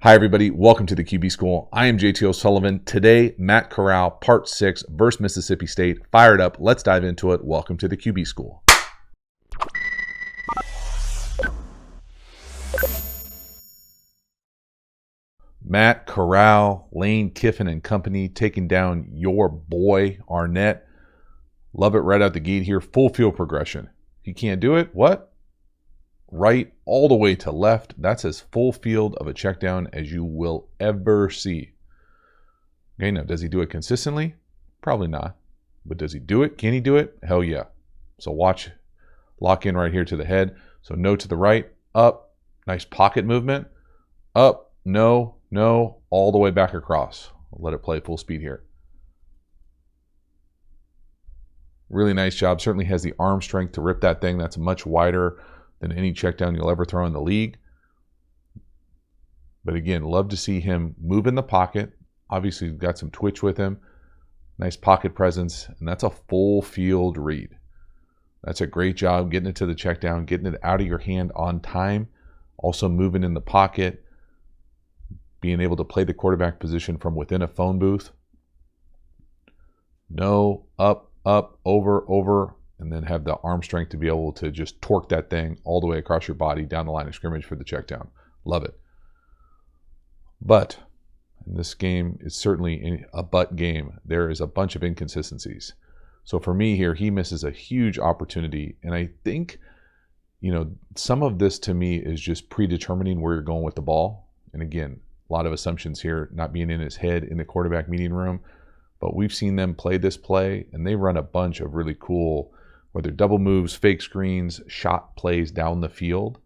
Hi everybody, welcome to the QB School. I am JT O'Sullivan. Today, Matt Corral, Part 6 versus Mississippi State. Fired up, let's dive into it. Welcome to the QB School. Matt Corral, Lane Kiffin and company taking down your boy, Arnett. Love it right out the gate here. Full field progression. He can't do it. What? Right all the way to left. That's as full field of a check down as you will ever see. Okay, now does he do it consistently? Probably not. But does he do it? Can he do it? Hell yeah. So watch, lock in right here to the head. So no to the right, up, nice pocket movement, up, no, all the way back across. I'll let it play full speed here. Really nice job. Certainly has the arm strength to rip that thing. That's much wider than any check down you'll ever throw in the league. But again, love to see him move in the pocket. Obviously, got some twitch with him. Nice pocket presence, and that's a full field read. That's a great job getting it to the check down, getting it out of your hand on time. Also moving in the pocket, being able to play the quarterback position from within a phone booth. No, up, over, and then have the arm strength to be able to just torque that thing all the way across your body down the line of scrimmage for the check down. Love it. But in this game is certainly a but game. There is a bunch of inconsistencies. So for me here, he misses a huge opportunity. And I think, some of this to me is just predetermining where you're going with the ball. And again, a lot of assumptions here, not being in his head in the quarterback meeting room. But we've seen them play this play, and they run a bunch of really cool, whether double moves, fake screens, shot plays down the field.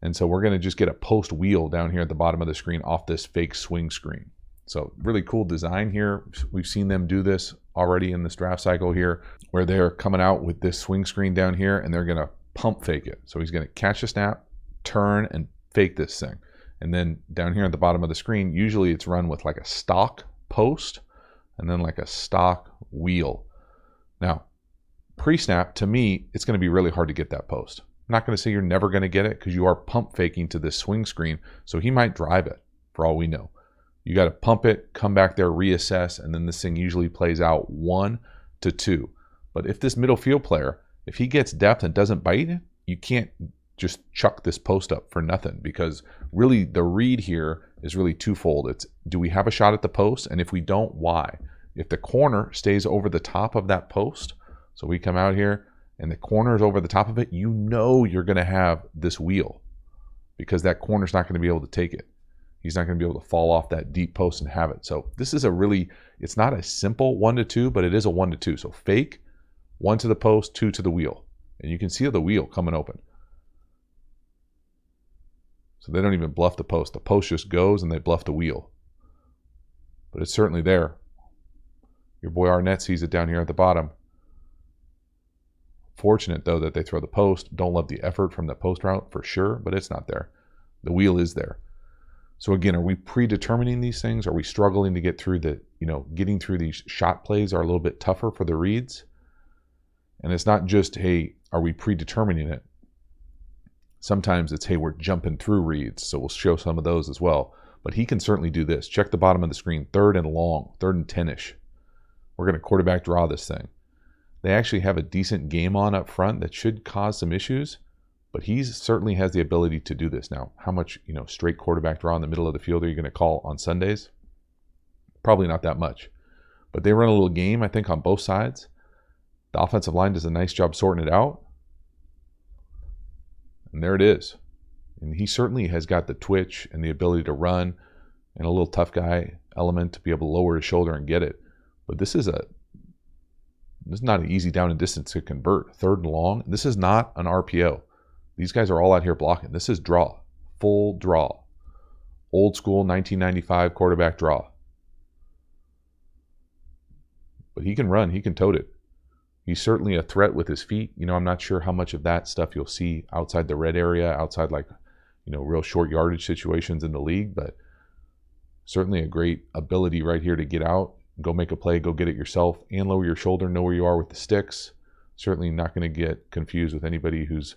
And so we're going to just get a post wheel down here at the bottom of the screen off this fake swing screen. So really cool design here. We've seen them do this already in this draft cycle here, where they're coming out with this swing screen down here, and they're going to pump fake it. So he's going to catch a snap, turn, and fake this thing. And then down here at the bottom of the screen, usually it's run with like a stock post, and then like a stock wheel. Now, pre-snap, to me, it's going to be really hard to get that post. I'm not going to say you're never going to get it because you are pump faking to this swing screen, so he might drive it for all we know. You got to pump it, come back there, reassess, and then this thing usually plays out 1 to 2. But if this middle field player, if he gets depth and doesn't bite it, you can't just chuck this post up for nothing, because really the read here is really twofold. It's, do we have a shot at the post? And if we don't, why? If the corner stays over the top of that post, so we come out here and the corner is over the top of it, you're going to have this wheel, because that corner's not going to be able to take it. He's not going to be able to fall off that deep post and have it. So this is it's not a simple 1 to 2, but it is a 1 to 2. So fake, 1 to the post, 2 to the wheel. And you can see the wheel coming open. So they don't even bluff the post. The post just goes and they bluff the wheel. But it's certainly there. Your boy Arnett sees it down here at the bottom. Fortunate, though, that they throw the post. Don't love the effort from the post route for sure, but it's not there. The wheel is there. So again, are we predetermining these things? Are we struggling to get through getting through these shot plays are a little bit tougher for the reads? And it's not just, hey, are we predetermining it? Sometimes it's, hey, we're jumping through reads. So we'll show some of those as well. But he can certainly do this. Check the bottom of the screen, 3rd and long, 3rd and 10-ish. We're going to quarterback draw this thing. They actually have a decent game on up front that should cause some issues, but he certainly has the ability to do this. Now, how much, straight quarterback draw in the middle of the field are you going to call on Sundays? Probably not that much. But they run a little game, I think, on both sides. The offensive line does a nice job sorting it out. And there it is. And he certainly has got the twitch and the ability to run and a little tough guy element to be able to lower his shoulder and get it. But this is not an easy down and distance to convert. 3rd and long. This is not an RPO. These guys are all out here blocking. This is draw. Full draw. Old school 1995 quarterback draw. But he can run. He can tote it. He's certainly a threat with his feet. I'm not sure how much of that stuff you'll see outside the red area, outside real short yardage situations in the league, but certainly a great ability right here to get out, go make a play, go get it yourself, and lower your shoulder, know where you are with the sticks. Certainly not going to get confused with anybody who's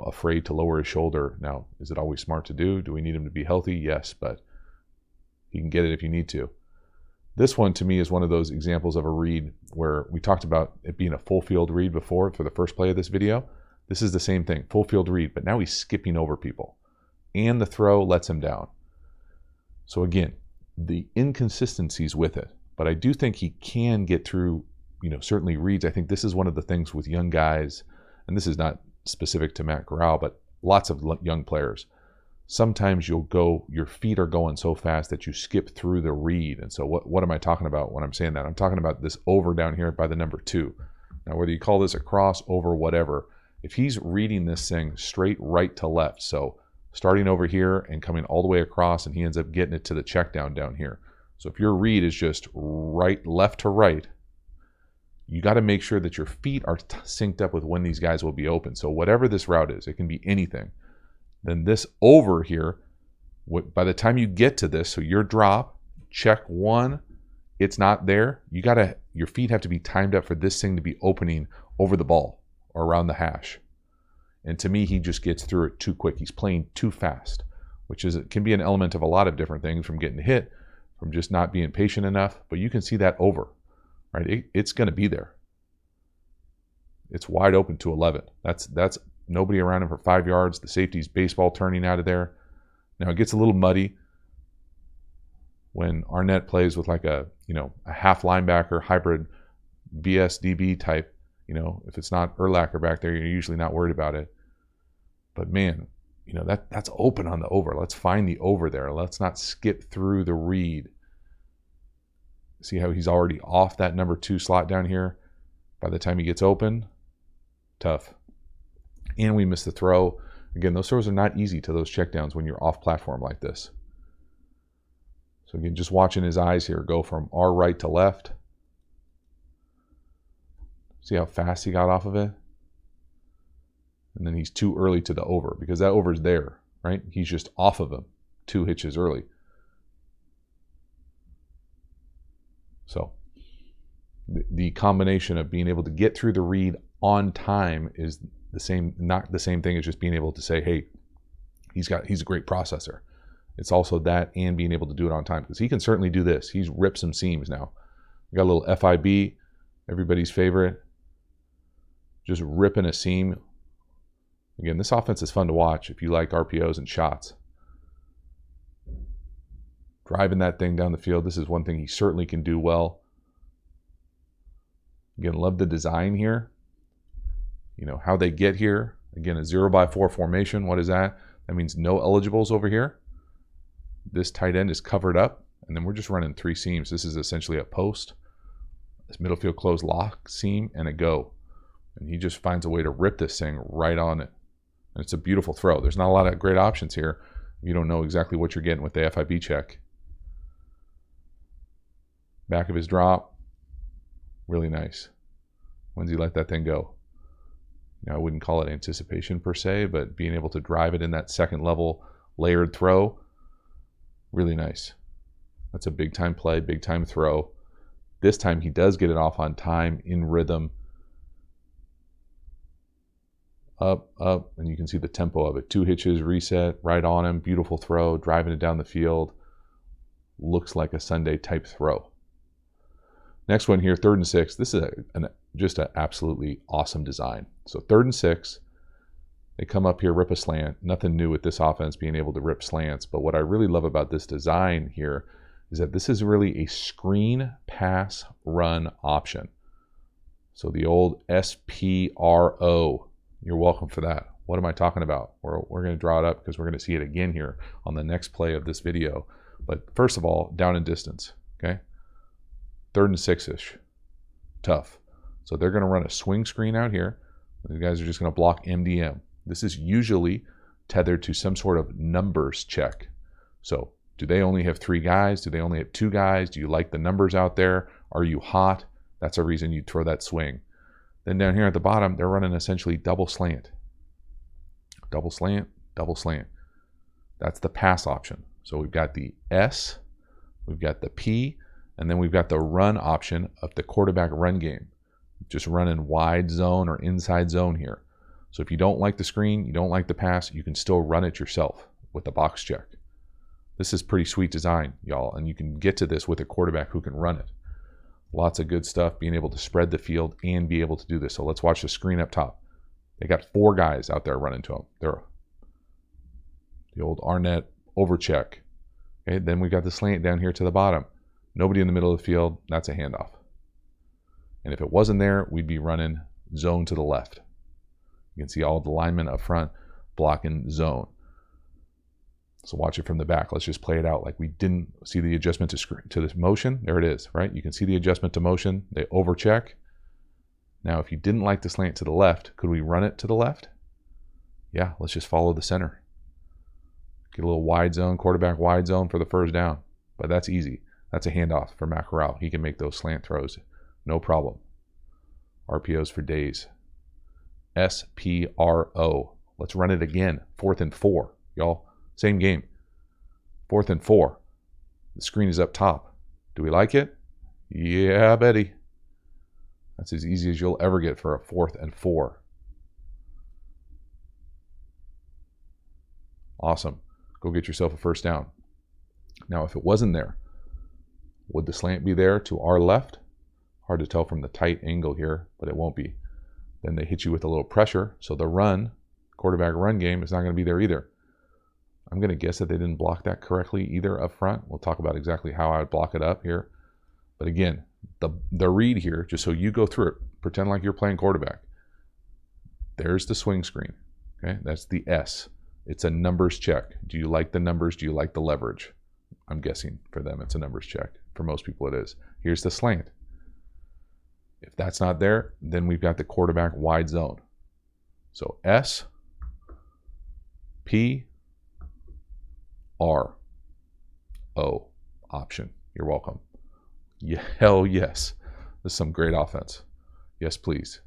afraid to lower his shoulder. Now, is it always smart to do? Do we need him to be healthy? Yes, but he can get it if you need to. This one to me is one of those examples of a read where we talked about it being a full field read before for the first play of this video. This is the same thing, full field read, but now he's skipping over people. And the throw lets him down. So again, the inconsistencies with it. But I do think he can get through, certainly reads. I think this is one of the things with young guys, and this is not specific to Matt Corral, but lots of young players. Sometimes your feet are going so fast that you skip through the read. And so what am I talking about when I'm saying that? I'm talking about this over down here by the number 2. Now, whether you call this a cross, over, whatever, if he's reading this thing straight right to left, so starting over here and coming all the way across, and he ends up getting it to the check down here. So if your read is just left to right, you got to make sure that your feet are synced up with when these guys will be open. So whatever this route is, it can be anything. Then this over here, by the time you get to this, so your drop, check 1, it's not there. Your feet have to be timed up for this thing to be opening over the ball or around the hash. And to me, he just gets through it too quick. He's playing too fast, which can be an element of a lot of different things, from getting hit, from just not being patient enough. But you can see that over, right? It's going to be there. It's wide open to 11. That's nobody around him for 5 yards. The safety's baseball turning out of there. Now it gets a little muddy when Arnett plays with like a half linebacker hybrid BSDB type. If it's not Urlacher back there, you're usually not worried about it. But man, that's open on the over. Let's find the over there. Let's not skip through the read. See how he's already off that number 2 slot down here? By the time he gets open, tough. And we miss the throw. Again, those throws are not easy to those checkdowns when you're off platform like this. So again, just watching his eyes here go from our right to left. See how fast he got off of it? And then he's too early to the over, because that over's there, right? He's just off of him 2 hitches early. So the combination of being able to get through the read on time is not the same thing as just being able to say, hey, he's a great processor. It's also that and being able to do it on time, because he can certainly do this. He's ripped some seams now. We got a little FIB, everybody's favorite. Just ripping a seam. Again, this offense is fun to watch if you like RPOs and shots. Driving that thing down the field. This is one thing he certainly can do well. Again, love the design here. How they get here. Again, a 0x4 formation. What is that? That means no eligibles over here. This tight end is covered up, and then we're just running 3 seams. This is essentially a post, this middle field close lock seam, and a go. And he just finds a way to rip this thing right on it. And it's a beautiful throw. There's not a lot of great options here if you don't know exactly what you're getting with the FIB check. Back of his drop, really nice. When's he let that thing go? I wouldn't call it anticipation per se, but being able to drive it in that second level layered throw, really nice. That's a big time play, big time throw. This time he does get it off on time, in rhythm. Up, and you can see the tempo of it. 2 hitches, reset, right on him, beautiful throw, driving it down the field. Looks like a Sunday type throw. Next one here, 3rd and 6. This is just an absolutely awesome design. So 3rd and 6, they come up here, rip a slant. Nothing new with this offense being able to rip slants. But what I really love about this design here is that this is really a screen pass run option. So the old SPRO. You're welcome for that. What am I talking about? We're going to draw it up because we're going to see it again here on the next play of this video. But first of all, down and distance, okay? 3rd and 6-ish. Tough. So they're going to run a swing screen out here. The guys are just going to block MDM. This is usually tethered to some sort of numbers check. So do they only have 3 guys? Do they only have 2 guys? Do you like the numbers out there? Are you hot? That's a reason you throw that swing. Then down here at the bottom, they're running essentially double slant. Double slant, double slant. That's the pass option. So we've got the S, we've got the P, and then we've got the run option of the quarterback run game. Just running wide zone or inside zone here. So if you don't like the screen, you don't like the pass, you can still run it yourself with the box check. This is pretty sweet design, y'all, and you can get to this with a quarterback who can run it. Lots of good stuff, being able to spread the field and be able to do this. So let's watch the screen up top. They got 4 guys out there running to them. They're the old Arnett overcheck. Okay, then we got the slant down here to the bottom. Nobody in the middle of the field. That's a handoff. And if it wasn't there, we'd be running zone to the left. You can see all the linemen up front blocking zone. So watch it from the back. Let's just play it out like we didn't see the adjustment to this motion. There it is, right? You can see the adjustment to motion. They overcheck. Now, if you didn't like the slant to the left, could we run it to the left? Yeah, let's just follow the center. Get a little wide zone, quarterback wide zone for the first down. But that's easy. That's a handoff for Matt Corral. He can make those slant throws. No problem. RPOs for days. SPRO. Let's run it again. 4th and 4, y'all. Same game. 4th and 4. The screen is up top. Do we like it? Yeah, Betty. That's as easy as you'll ever get for a 4th and 4. Awesome. Go get yourself a first down. Now, if it wasn't there, would the slant be there to our left? Hard to tell from the tight angle here, but it won't be. Then they hit you with a little pressure, so the quarterback run game is not going to be there either. I'm going to guess that they didn't block that correctly either up front. We'll talk about exactly how I would block it up here. But again, the read here, just so you go through it, pretend like you're playing quarterback. There's the swing screen. Okay, that's the S. It's a numbers check. Do you like the numbers? Do you like the leverage? I'm guessing for them it's a numbers check. For most people it is. Here's the slant. If that's not there, then we've got the quarterback wide zone. So S, P, R, O option. You're welcome. Yeah, hell yes. This is some great offense. Yes, please.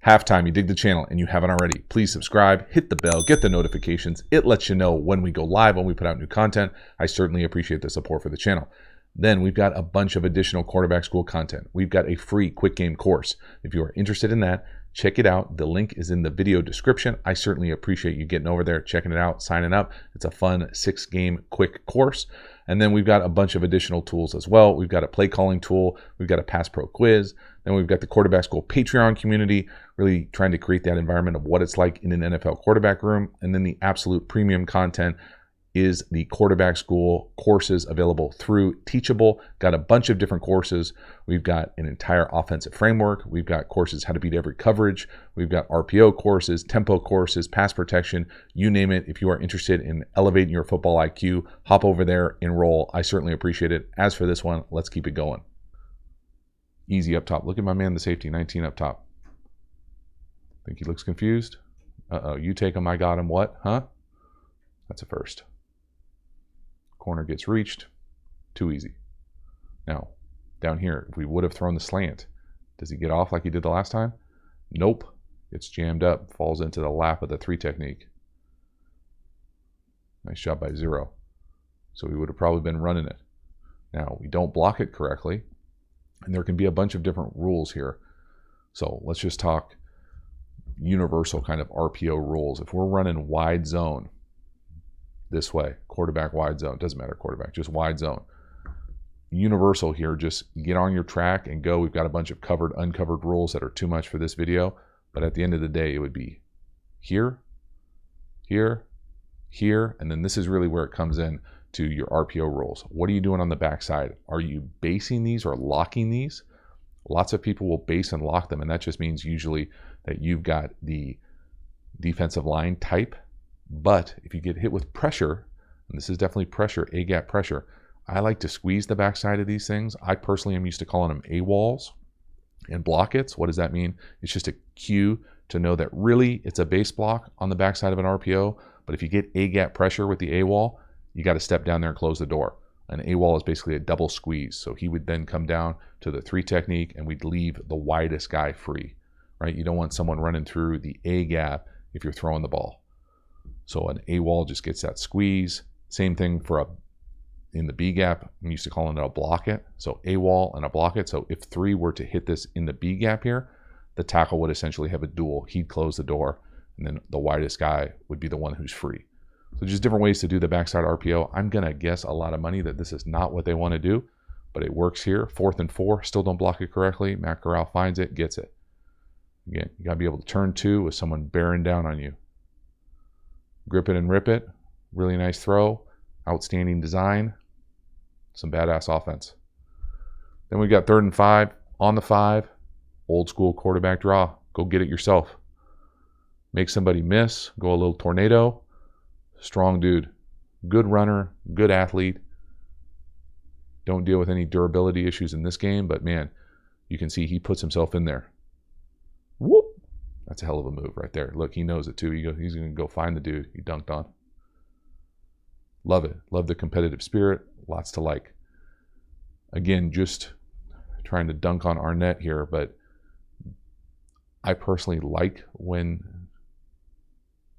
Halftime, you dig the channel and you haven't already, please subscribe, hit the bell, get the notifications. It lets you know when we go live, when we put out new content. I certainly appreciate the support for the channel. Then we've got a bunch of additional quarterback school content. We've got a free quick game course. If you are interested in that, check it out. The link is in the video description. I certainly appreciate you getting over there, checking it out, signing up. It's a fun 6-game quick course. And then we've got a bunch of additional tools as well. We've got a play calling tool. We've got a Pass Pro Quiz. Then we've got the Quarterback School Patreon community, really trying to create that environment of what it's like in an NFL quarterback room. And then the absolute premium content is the Quarterback School courses available through Teachable. Got a bunch of different courses. We've got an entire offensive framework. We've got courses how to beat every coverage. We've got RPO courses, tempo courses, pass protection, you name it. If you are interested in elevating your football IQ, hop over there, enroll. I certainly appreciate it. As for this one, let's keep it going. Easy up top. Look at my man, the safety, 19 up top. Think he looks confused? Uh-oh, you take him, I got him. What? Huh? That's a first. Corner gets reached. Too easy. Now, down here, if we would have thrown the slant, does he get off like he did the last time? Nope. It's jammed up. Falls into the lap of the 3 technique. Nice job by 0. So we would have probably been running it. Now, we don't block it correctly. And there can be a bunch of different rules here. So let's just talk universal kind of RPO rules. If we're running wide zone, this way, quarterback wide zone, doesn't matter quarterback, just wide zone. Universal here, just get on your track and go. We've got a bunch of covered, uncovered rules that are too much for this video, but at the end of the day, it would be here, here, here, and then this is really where it comes in to your RPO rules. What are you doing on the backside? Are you basing these or locking these? Lots of people will base and lock them, and that just means usually that you've got the defensive line type. But if you get hit with pressure, and this is definitely pressure, A-gap pressure, I like to squeeze the backside of these things. I personally am used to calling them A-walls and blockets. What does that mean? It's just a cue to know that really it's a base block on the backside of an RPO, but if you get A-gap pressure with the A-wall, you got to step down there and close the door. An A-wall is basically a double squeeze. So he would then come down to the 3 technique and we'd leave the widest guy free, right? You don't want someone running through the A-gap if you're throwing the ball. So an A-wall just gets that squeeze. Same thing for in the B-gap, I'm used to calling it a blocket. So A-wall and a blocket. So if 3 were to hit this in the B-gap here, the tackle would essentially have a duel. He'd close the door, and then the widest guy would be the one who's free. So just different ways to do the backside RPO. I'm going to guess a lot of money that this is not what they want to do, but it works here. 4th and 4, still don't block it correctly. Matt Corral finds it, gets it. Again, you got to be able to turn 2 with someone bearing down on you. Grip it and rip it. Really nice throw. Outstanding design. Some badass offense. Then we got 3rd and 5 on the 5. Old school quarterback draw. Go get it yourself. Make somebody miss. Go a little tornado. Strong dude. Good runner. Good athlete. Don't deal with any durability issues in this game, but man, you can see he puts himself in there. Whoop! That's a hell of a move right there. Look, he knows it too. He's going to go find the dude he dunked on. Love it. Love the competitive spirit. Lots to like. Again, just trying to dunk on Arnett here, but I personally like when,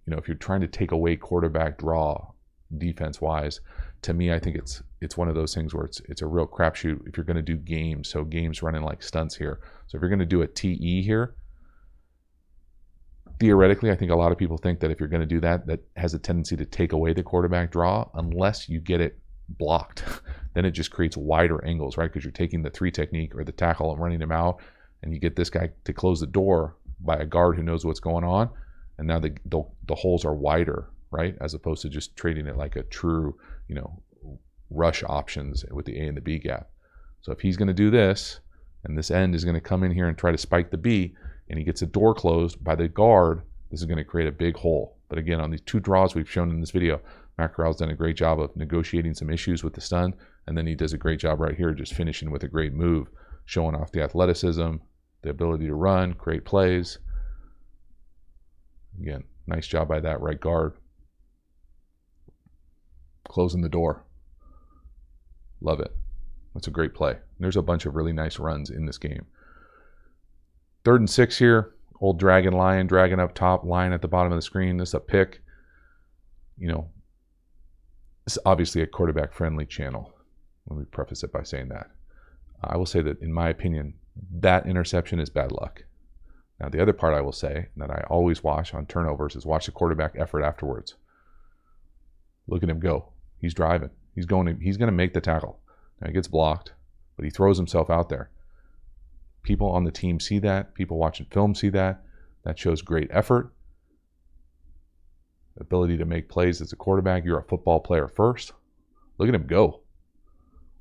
if you're trying to take away quarterback draw defense-wise, to me, I think it's one of those things where it's a real crapshoot if you're going to do games. So games running like stunts here. So if you're going to do a TE here, theoretically, I think a lot of people think that if you're going to do that, that has a tendency to take away the quarterback draw unless you get it blocked. Then it just creates wider angles, right? Because you're taking the 3 technique or the tackle and running him out, and you get this guy to close the door by a guard who knows what's going on, and now the holes are wider, right? As opposed to just trading it like a true, rush options with the A and the B gap. So if he's going to do this, and this end is going to come in here and try to spike the B, and he gets the door closed by the guard, this is going to create a big hole. But again, on these 2 draws we've shown in this video, Matt Corral's done a great job of negotiating some issues with the stun, and then he does a great job right here just finishing with a great move, showing off the athleticism, the ability to run, create plays. Again, nice job by that right guard. Closing the door. Love it. That's a great play. There's a bunch of really nice runs in this game. 3rd and 6 here. Old dragon lion, dragon up top, lion at the bottom of the screen. This is a pick. This is obviously a quarterback-friendly channel. Let me preface it by saying that. I will say that, in my opinion, that interception is bad luck. Now, the other part I will say that I always watch on turnovers is watch the quarterback effort afterwards. Look at him go. He's driving. He's going to make the tackle. Now, he gets blocked, but he throws himself out there. People on the team see that. People watching film see that. That shows great effort. Ability to make plays as a quarterback. You're a football player first. Look at him go.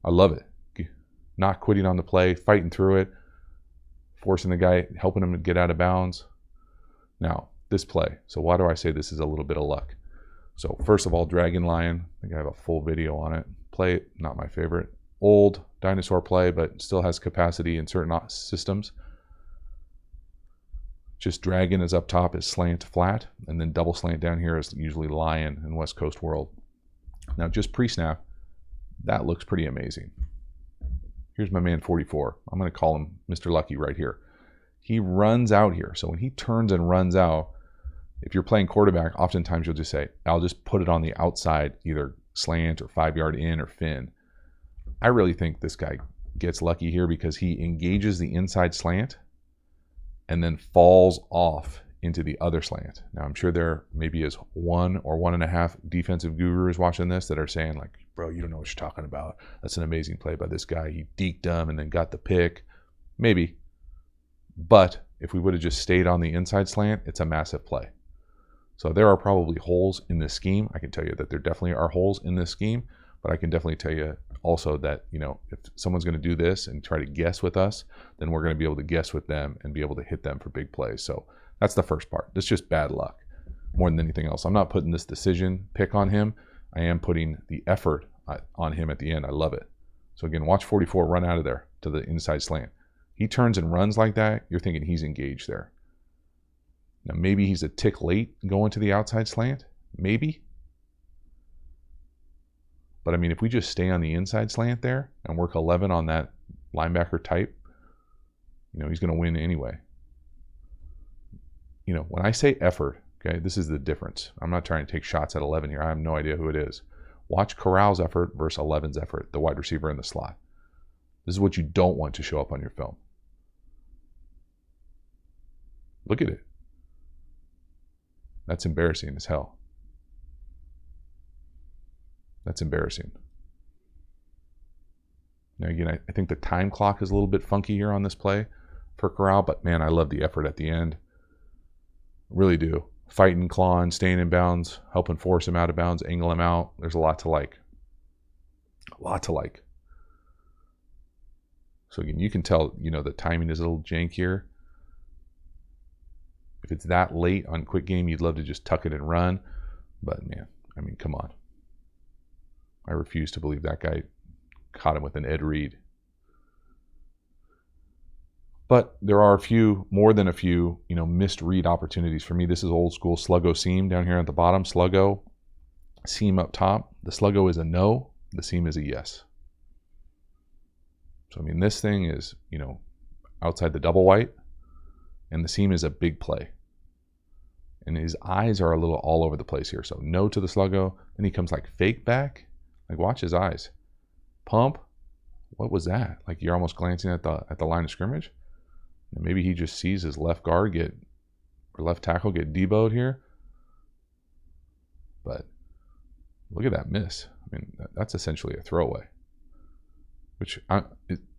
I love it. Not quitting on the play, fighting through it, forcing the guy, helping him to get out of bounds. Now, this play. So why do I say this is a little bit of luck? So first of all, Dragon Lion. I think I have a full video on it. Play, not my favorite. Old dinosaur play, but still has capacity in certain systems. Just Dragon is up top is slant flat, and then double slant down here is usually Lion in West Coast world. Now just pre-snap, that looks pretty amazing. Here's my man 44. I'm going to call him Mr. Lucky right here. He runs out here. So when he turns and runs out, if you're playing quarterback, oftentimes you'll just say, I'll just put it on the outside, either slant or 5-yard in or fin. I really think this guy gets lucky here because he engages the inside slant and then falls off into the other slant. Now, I'm sure there maybe is 1 or 1.5 defensive gurus watching this that are saying like, bro, you don't know what you're talking about. That's an amazing play by this guy. He deked him and then got the pick. Maybe. But if we would have just stayed on the inside slant, it's a massive play. So there are probably holes in this scheme. I can tell you that there definitely are holes in this scheme, but I can definitely tell you also that, if someone's going to do this and try to guess with us, then we're going to be able to guess with them and be able to hit them for big plays. So that's the first part. It's just bad luck more than anything else. I'm not putting this decision pick on him. I am putting the effort on him at the end. I love it. So again, watch 44 run out of there to the inside slant. He turns and runs like that. You're thinking he's engaged there. Now maybe he's a tick late going to the outside slant. Maybe. But I mean, if we just stay on the inside slant there and work 11 on that linebacker type, he's going to win anyway. When I say effort, okay, this is the difference. I'm not trying to take shots at 11 here. I have no idea who it is. Watch Corral's effort versus 11's effort, the wide receiver in the slot. This is what you don't want to show up on your film. Look at it. That's embarrassing as hell. That's embarrassing. Now again, I think the time clock is a little bit funky here on this play for Corral, but man, I love the effort at the end. Really do. Fighting, clawing, staying in bounds, helping force him out of bounds, angle him out. There's a lot to like. A lot to like. So again, you can tell, the timing is a little jank here. If it's that late on quick game, you'd love to just tuck it and run. But man, I mean, come on. I refuse to believe that guy caught him with an Ed Reed. But there are more than a few, missed read opportunities. For me, this is old school sluggo seam down here at the bottom. Sluggo, seam up top. The sluggo is a no. The seam is a yes. So, I mean, this thing is, outside the double white. And the seam is a big play. And his eyes are a little all over the place here. So, no to the sluggo. Then he comes like fake back. Like, watch his eyes. Pump. What was that? Like, you're almost glancing at the line of scrimmage. And maybe he just sees his left guard left tackle get deboed here. But look at that miss. I mean, that's essentially a throwaway.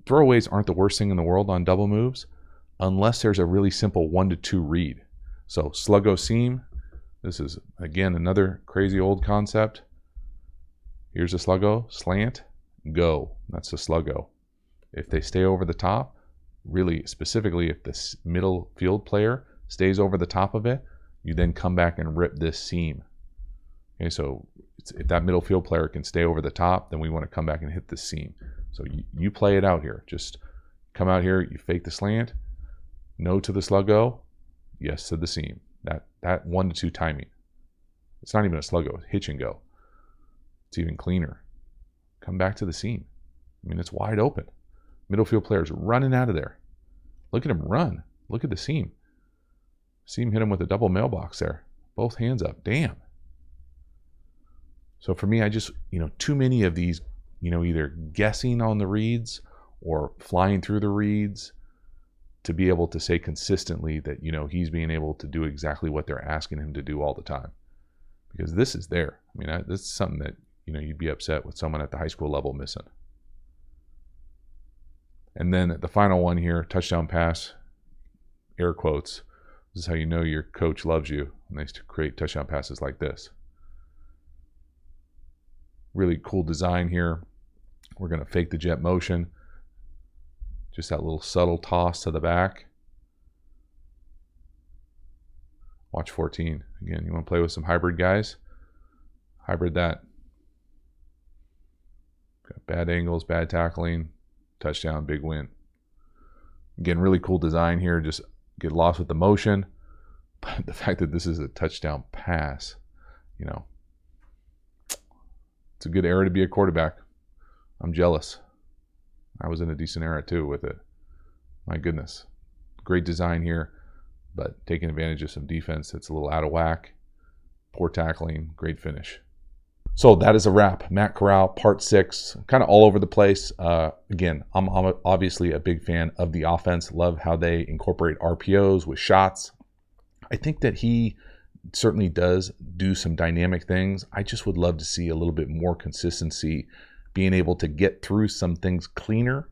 Throwaways aren't the worst thing in the world on double moves, unless there's a really simple 1-2 read. So sluggo seam. This is again another crazy old concept. Here's a sluggo, slant, go. That's the sluggo. If they stay over the top, really specifically if the middle field player stays over the top of it, you then come back and rip this seam. Okay, so if that middle field player can stay over the top, then we want to come back and hit this seam. So you play it out here. Just come out here, you fake the slant, no to the sluggo, yes to the seam. That 1-2 timing. It's not even a sluggo, it's hitch and go. It's even cleaner. Come back to the seam. I mean, it's wide open. Middle field player's running out of there. Look at him run. Look at the seam. Seam hit him with a double mailbox there. Both hands up. Damn. So for me, I just, too many of these, either guessing on the reads or flying through the reads to be able to say consistently that, he's being able to do exactly what they're asking him to do all the time. Because this is there. I mean, this is something that, you'd be upset with someone at the high school level missing. And then the final one here, touchdown pass, air quotes. This is how you know your coach loves you when they create touchdown passes like this. Really cool design here. We're going to fake the jet motion. Just that little subtle toss to the back. Watch 14. Again, you want to play with some hybrid guys? Hybrid that. Got bad angles, bad tackling. Touchdown, big win. Again, really cool design here. Just get lost with the motion. But the fact that this is a touchdown pass, it's a good era to be a quarterback. I'm jealous. I was in a decent era too with it. My goodness. Great design here, but taking advantage of some defense that's a little out of whack. Poor tackling, great finish. So that is a wrap. Matt Corral, part 6, kind of all over the place. Again, I'm obviously a big fan of the offense. Love how they incorporate RPOs with shots. I think that he certainly does do some dynamic things. I just would love to see a little bit more consistency, being able to get through some things cleaner.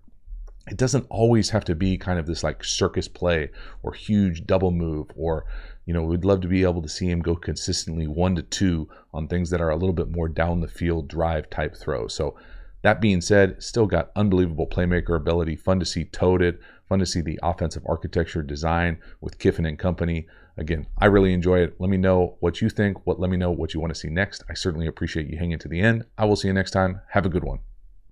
It doesn't always have to be kind of this like circus play or huge double move, or we'd love to be able to see him go consistently 1-2 on things that are a little bit more down the field drive type throws. So that being said, still got unbelievable playmaker ability. Fun to see toted. Fun to see the offensive architecture design with Kiffin and company. Again, I really enjoy it. Let me know what you think. Let me know what you want to see next. I certainly appreciate you hanging to the end. I will see you next time. Have a good one.